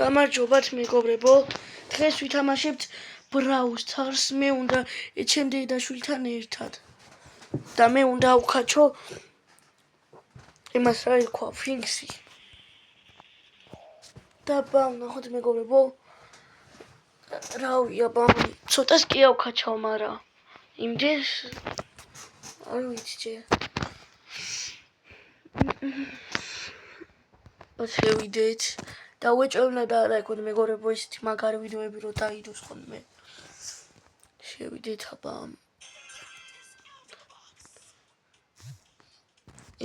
გამარჯობათ მეგობრებო, დღეს ვითამაშებთ Brawl Stars, მე უნდა ჩემ დედაშვილთან ერთად და მე უნდა ავქაჩო იმას რა იქვა ფინქსი და ნახოთ მეგობრებო, რავია ბამბი, ცოტას კი ავქაჩავ, მაგრამ იმდეს არ ვიცი ჯერ შევიდეთ და უეჭვენა და არა იქოთ მეგობრებო ისეთი მაგარი ვიდეოები რო დაიდოს ხოლმე შევიდეთ აბა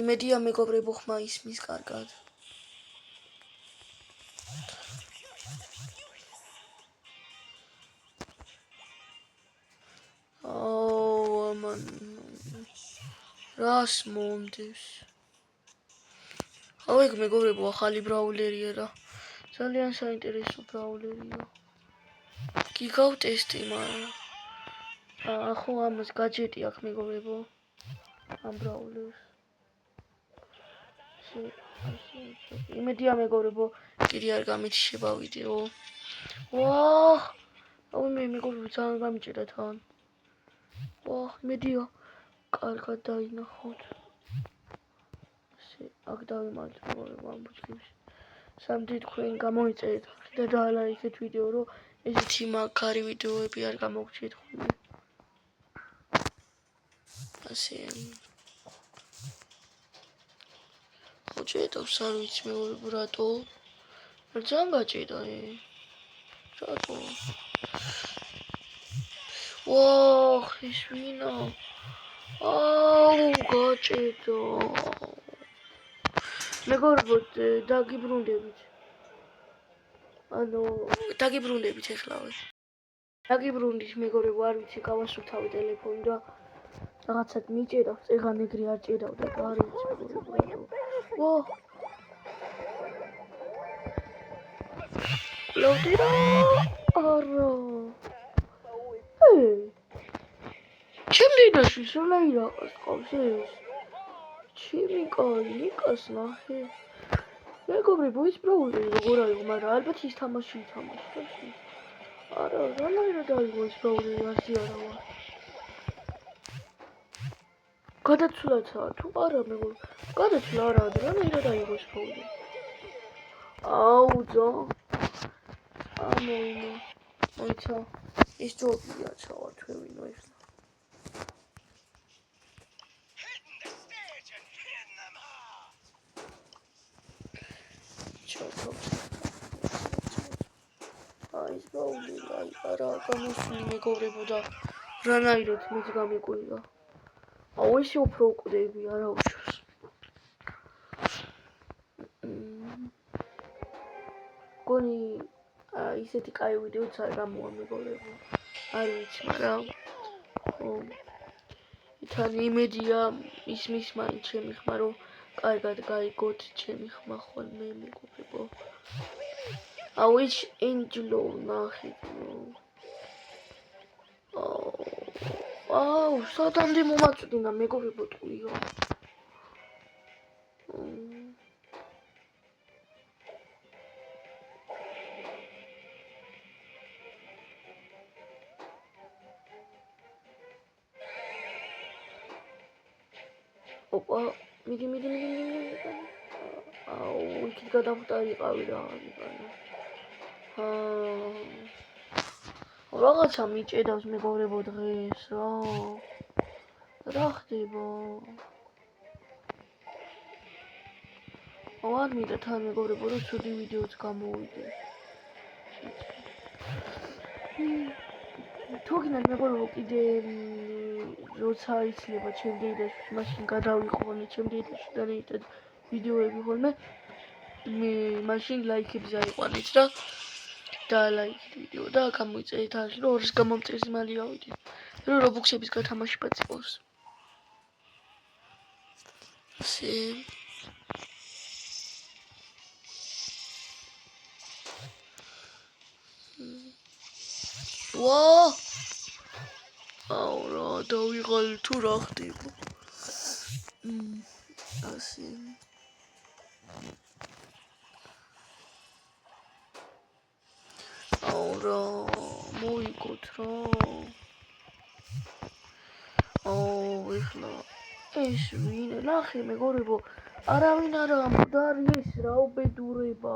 იმედია მეგობრებო ხმა ისმის კარგად ამან რას მომდის აუ მეგობრებო ახალი ბრაულერია რა ძალიან საინტერესო ბრაულერია გიგავ ტესტი მაგრამ ახო ამას გაჯეტი აქვს მეგობრებო ამ ბრაულერს იმედია მეგობრებო კიდე არ გამიჩება ვიდეო ვაჰ აუ მეგობრებო ძალიან გამიჭირდა თან ვაჰ იმედია კარგად დაინახოთ აქ დავიმართ მეგობრებო ამ ბუჩქებში სამდე თქვენ გამოიწერეთ და დაალაიქეთ ვიდეო რომ ესეთი მაგარი ვიდეოები არ გამოგჩეთ ხოლმე ასე ჭედავს არ ვიცი მეგობრებო რატო ძალიან გაჭედა რატო ვაჰ ის ვინა აუ გაჭედა მეგობრებო დაგიბრუნდებით ანუ დაგიბრუნდებით ეხლავე დაგიბრუნდით მეგობრებო არ ვიცი გავასუფთავე ტელეფონი და რაღაცად მიჭედავს წეღან ეგრე არ ჭედავდა და არ ვიცი მეგობრებო ვაჰ ლოდირა არა ჩემი დაშვის რანაირაყას ყავს ეს ჩემი კარი ნიკას ნახე მეგობრებო ის ბრაულერი როგორ აიღო მაგრამ ალბათ ის თამაში ითამაშა არა რანაირად აიღო ის ბრაულერი ასე არა ვარ გადაცვლაცაა თუ არა მეგობრებო გადაცვლა არაა და რანაირად აიღო ის ბრაულერი აუძო ამოიმა მოიცა ის ჯობია ჩავა ჩვევინო ეხლა ის ბრაულერი არა გამოსული მეგობრებო და რანაირად მეც გამიკვირდა აუ ისე უფრო უკვდები არა უშავს გონი ისეთი კაი ვიდეოც არ გამოვა მეგობრებო არ ვიცი მაგრამ თან იმედია ისმის მაინც ჩემი ხმა რომ კარგად გაიგოთ ჩემი ხმა ხოლმე მეგობრებო აუ ის ენჯლო ნახეთ აუ სადამდე მომაწვდინა მეგობრებო ტყუია ოპა მიდი აუ იქით გადავხტარიყავი რა რაღაცა მიჭედავს მეგობრებო დღეს რა ხდება არ მინდა თან მეგობრებო რომ ცუდი ვიდეოც გამოვიდეს თუ გინდათ მეგობრებო კიდე როცა იცლება ჩემ დედაშვილს მაშინ გადავიყვანე ჩემ დედაშვილთან ერთად ვიდეოები ხოლმე მაშინ ლაიქებს აიყვანეთ რა და ლაიქით ვიდეო და გამოიწერეთ არხი რომ ორის გამომწერს მალე ავიდეთ რომ რობუქსების გათამაში პაწიყოს ასე ვაჰ აუ რა დავიღალე თუ რა ხდება ასე აუ რა მოიგოთ რა აუ ეხლა ეს ვინ ნახე მეგობრებო არავინ არა მკვდარი ეს რა უბედურება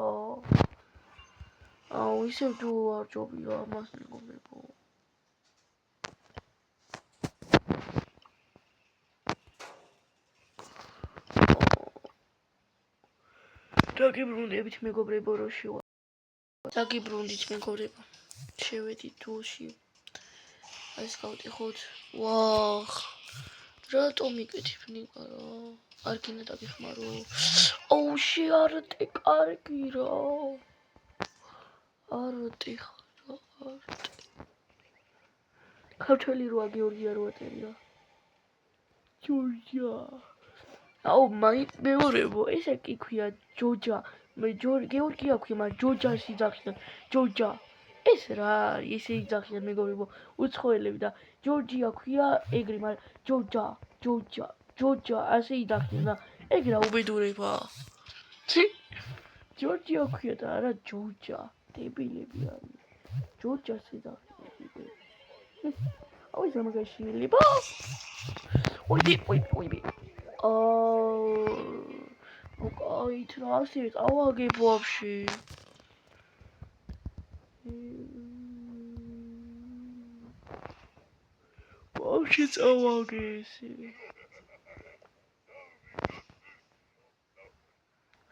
აუ ისევ თუ არ ჯობია ამას მეგობრებო დაგიბრუნდებით მეგობრებო რო შევა დაგიბრუნდით მეგობრებო შევედით დუოში ეს გავტეხოთ ვახ რატომ იკეთებ ნიკა რა არ გინდა დაგიხმარო აუ შეარტე კარგი რა არტე ხარა არტე ქართველი როა გეორგია როა წერია ჯორჯია აუ მეგობრებო ესე კი ქვია ჯოჯა მე გეორგია ქვია მაგრამ ჯოჯას იძახიან ჯოჯა ეს რა ესე იძახიან მეგობრებო უცხოელები და ჯორჯია ქვია ეგრე მაგრამ ჯოჯა ასე იძახიან და ეგ რა უბედურება ჯორჯია ქვია და არა ჯოჯა დებილები არის ჯორჯას იძახიან აუ ეს მაგაში ლიბა ой ой трассе авагებ вообще вообще авагес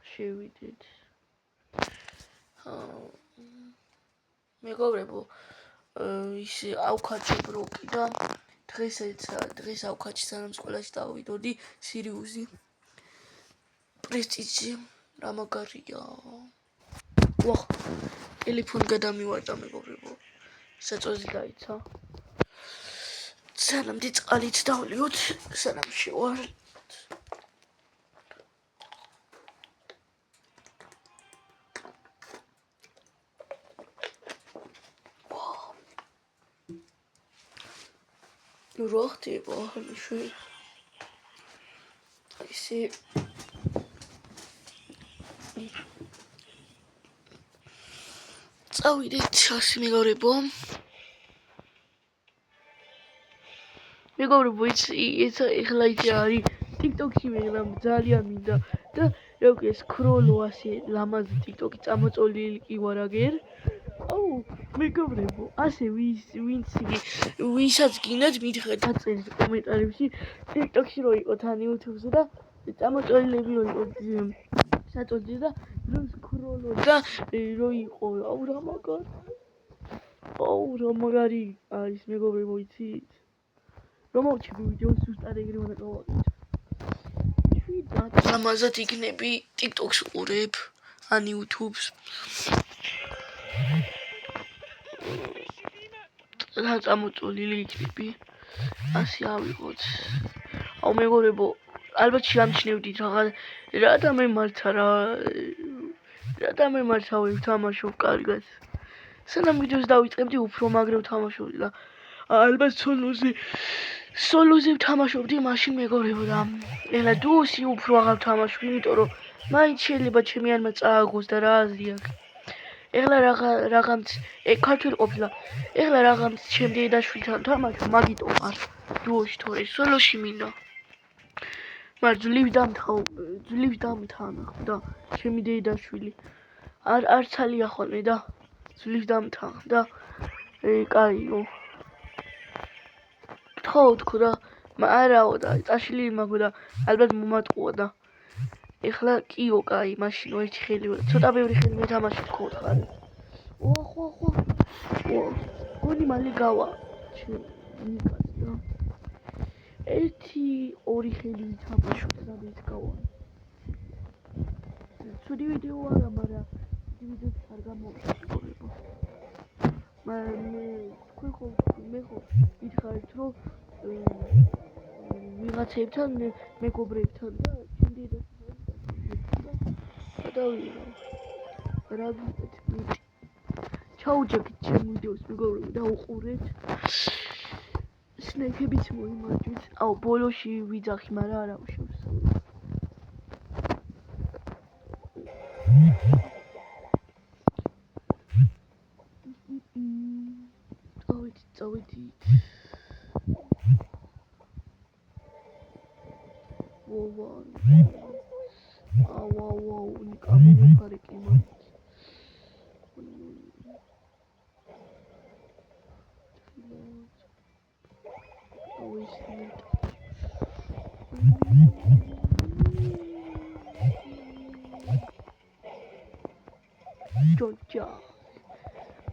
შევიდეთ მეგობრებო ისე ავქაჩებროკი და დღეს ავქაჩი სანამ სკოლაში დავიდოდი სირიუსი პრესტიჟი რა მაგარია ვახ ტელეფონი გადამივარდა მეგობრებო საწოზე დაიცა სანამ წყალით დავლიოთ სანამ შევარ ну რა ხდება ახლა ისე წავიდეთ ასე მეგობრებო იცი ეხლა ისე არის TikTok-ში მეღლა ძალიან მინდა და როგორ სკროლო ასე ლამაზი TikTok-ი წამოწოლილი კი ვარ აგერ აუ მეგობრებო ასე ვისაც გინდათ მითხრათ დაწერით კომენტარებში TikTok-ში რო იყოთ ან YouTube-ზე და წამოწოლილები რო იყოთ საწოლზე და რო სკროლო და რო იყო აუ რა მაგარი არის მეგობრებო იცით რომ მოვჩები ვიდეოს ზუსტად ეგრე უნდა გავაკეთო ლამაზად იქნები TikTok-ს უყურებ ან YouTube-ს რა წამოწოლილი იქნები ასე ავიღოთ აუ მეგობრებო ალბათ შეამჩნევდით რა დამემართა ვთამაშობ კარგად სანამ ვიდეოს დავიწყებდი უფრო მაგრევ თამაშობდი და ალბათ სოლოზე ვთამაშობდი მაშინ მეგობრებო და ეხლა დუოსი უფრო აღარ ვთამაშობ იმიტომ რომ მაინც შეიძლება ჩემი არმა წააგოს და რა აზრი აქვს ეხლა რაღაცა ქართველი ყოფილა ეხლა რაღაცა ჩემ დედაშვილთან თამაშობ მაგიტო არ დუოში თორე სოლოში მინდა მაგრამ ძლივ დამთანა და ჩემი დედაშვილი არც ალია ხოლმე და ძლივ დამთანა და კაიო თქო რა არაო და წაშლილი მაგო და ალბათ მომატყუა და ეხლა კიო კაი მაშინ ერთი ხელი ცოტა ბევრი ხელი მეთამაში თქო ხარ ხო გონი მალე გავა ნიკასა ერთი ორი ხელი ვითამაშო და მეც გავა ცუდი ვიდეო არა მაგრამ ვიდეო არ გამოვიყურებო მე ხო ვითხარით რომ ვიღაცებთან მეგობრებთან და ჩემი დედასთან რა გიტყვით ჩაუჯექით ჩემ ვიდეოს მეგობრებო და უყურეთ სნეიქებიც მოიმარჯვით აუ ბოლოში ვიძახი მაგრამ არა უშავს წავედით. ვაუ, ნიკაბი მეფარიკი მაინც. Georgia.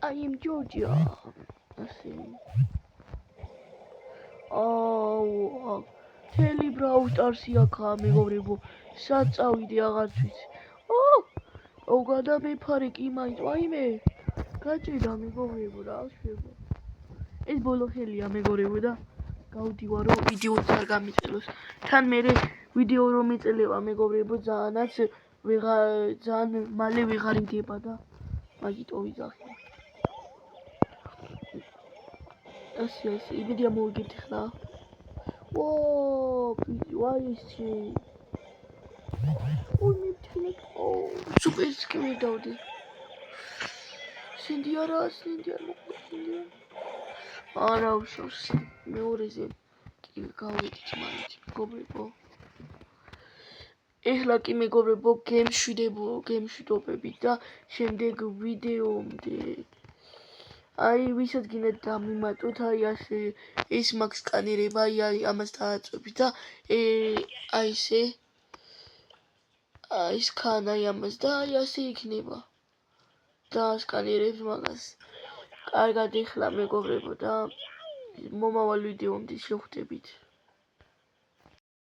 I am Georgia. ასე. თელი Brawl Stars-ი აქაა, მეგობრებო. სად წავიდე აღარ ვიცი. გადამეფარიკი მაინც, ვაიმე. გაჭირდა მეგობრებო, რა შვება. ეს ბოლო ხელია მეგობრებო და გავდივარ რომ ვიდეოც არ გამიწელოს. თან მე ვიდეო რომ მეწელება მეგობრებო ძალიან მალე ვეღარ იმდება და მაგიტო ვიძახი. ასე, იმედია მოვიგებთ ხლა. Why is she? Super scary დავდი. სინდიარა. არა უშავს. მეორეზე გავედით მაინც მეგობრებო. ეხლა კი მეგობრებო გემშვიდობებით და შემდეგ ვიდეომდე. ვისაც გინდათ დამიმატოთ, ასე ეს მაქვს სკანერება, ამას დააწვევით და ესე სკანა ამას და ასე იქნება. და სკანერებს მაგას. კარგად ეხლა მეგობრებო და მომავალ ვიდეომდე შევხვდებით.